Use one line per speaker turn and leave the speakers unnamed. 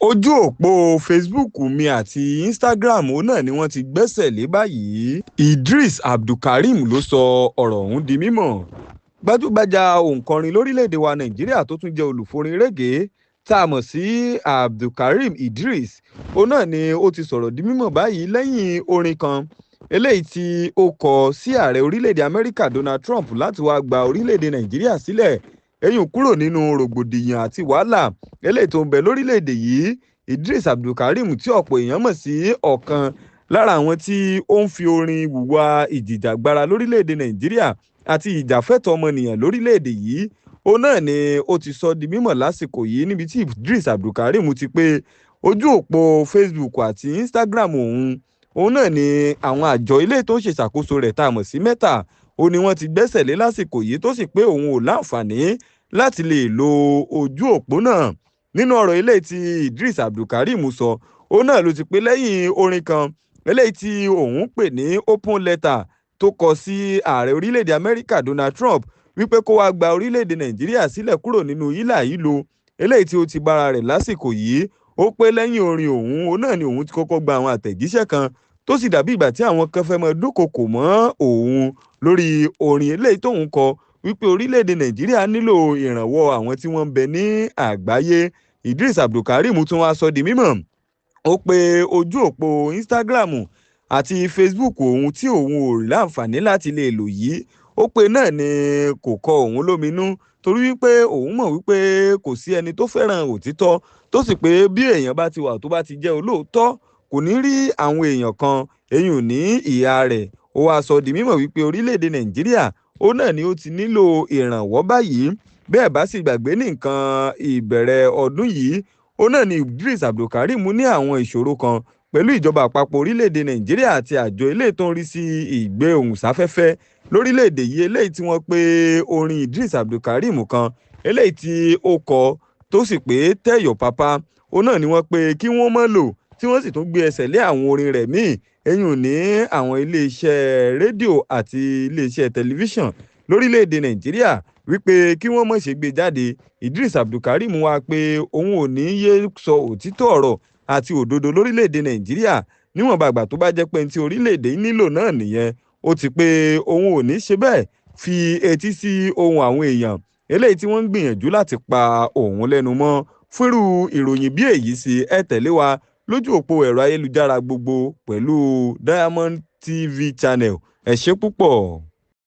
ojú òpó Facebook mi àti Instagram náà ni wọ́n ti gbẹ́sẹ̀ lé báyìí. Eedris Abdulkareem ló sọ ọ̀rọ̀ ọ̀hún di mímọ̀. Gbajúgbajà òǹkọrin lórílẹ̀‐èdè wa Nàìjíríà tó tún jẹ́ olùforin régèé tá a mọ̀ sí Abdulkareem Eedris òun náà ni ó ti sọ̀rọ̀ di mímọ̀ báyìí lẹ́yìn orin kan eléyìí tí ó kọ sí ààrẹ orílẹ̀‐èdè Amẹ́ríkà Donald Trump láti wáá gba orílẹ̀‐èdè Nàìjíríà sílẹ̀ eyín kúrò nínú rògbòdìyàn àti wàhálà eléyìí tó ń bẹ lórílẹ̀‐èdè yìí. Eedris Abdulkareem tí ọ̀pọ̀ èèyàn mọ̀ sí ọ̀kan lára àwọn tí ó ń fi orin wùwà ìjìjàgbara lórílẹ̀‐èdè Nàìjíríà àti ìjàfẹ́tọ̀ọ́ ọmọnìyàn lórílẹ̀‐èdè yìí òun náà ni ó ti sọ di mímọ̀ lásìkò yìí níbi tí Eedris Abdulkareem ti pé ojú òpó Facebook àti Instagram òun náà ni àwọn àjọ ilé tó ń ṣèṣàkóso rẹ̀ tá a mọ̀ sí Meta ó ní wọ́n ti gbẹ́sẹ̀ lé lásìkò yìí tó sì pé òun ò láǹfààní láti lè lo ojú òpó náà. Nínú ọ̀rọ̀ eléyìí tí Eedris Abdulkareem sọ òun náà ló ti pé lẹ́yìn orin kan eléyìí tí òun pè ní open letter tó kọ sí ààrẹ orílẹ̀-èdè Amẹ́ríkà Donald Trump wípé kó wá gba orílẹ̀-èdè Nàìjíríà sílẹ̀ kúrò nínú hílàhílo eléyìí tí ó ti bára rẹ̀ lásìkò yìí. Ó pé lẹ́yìn orin òun náà ni òun ti kọ́kọ́ gba àwọn àtẹ̀jíṣẹ́ kan tó sì dàbí ìgbà tí àwọn kan fẹ́ mọ dúnkòokò mọ́ òun lórí orin eléyìí tóun kọ wípé orílẹ̀-èdè Nàìjíríà nílò ìrànwọ́ àwọn tí wọ́n ń bẹ ní àgbáyé. Eedris Abdulkareem tún wá sọ di mímọ̀ ó pé ojú òpó Instagram àti Facebook òun tí òun ò rí láǹfààní láti lè lò yìí ó pé náà ni kò kọ òun lóminú torí wípé òun mọ̀ wípé kò sí ẹni tó fẹ́ràn òtítọ́ tó sì pé bí èèyàn bá ti wà tó bá ti jẹ́ olóòótọ́ kò ní rí àwọn èèyàn kan eyín ò ní ìhà rẹ̀. Ó wá sọ di mímọ̀ wípé orílẹ̀-èdè Nàìjíríà ó náà ni ó ti nílò ìrànwọ́ báyìí. Bẹ́ẹ̀ bá sì gbàgbé ní nǹkan ìbẹ̀rẹ̀ ọdún yìí ó náà ni Eedris Abdulkareem ní àwọn ìṣòro kan pẹ̀lú ìjọba àpapọ̀ orílẹ̀-èdè Nàìjíríà àti àjọ eléyìí tó ń rí sí ìgbé ohùn sáfẹ́fẹ́ lórílẹ̀-èdè yìí eléyìí tí wọ́n pé orin Eedris Abdulkareem kan eléyìí tí ó kọ tó sì pé tẹ́yọ̀ pápá ó náà ni wọ́n pé kí wọ́n mọ́ lò tí wọ́n sì tún gbé ẹsẹ̀ lé àwọn orin rẹ̀ míì eyín ò ní àwọn iléeṣẹ́ rédíò àti iléeṣẹ́ tẹlifíṣàn lórílẹ̀-èdè Nàìjíríà wípé kí wọ́n mọ̀ ṣe gbé jáde. Eedris Abdulkareem wá pé òun ò ní yé sọ òtítọ́ ọ̀rọ̀ àti òdodo lórílẹ̀-èdè Nàìjíríà níwọ̀nba àgbà tó bá jẹ́ pé tí orílẹ̀-èdè nílò náà nìyẹn. Ó ti pé òun ò ní ṣe bẹ́ẹ̀ fi etí sí ohun àwọn èèyàn eléyìí tí wọ́n ń gbìyànjú láti pa òun lẹ́nu mọ́. Fúnrú ìròyìn bí èyí sí ẹ tẹ̀lé wa lójú òpó ẹ̀rọ ayélujára gbogbo pẹ̀lú Diamond TV channel. Ẹ ṣé púpọ̀.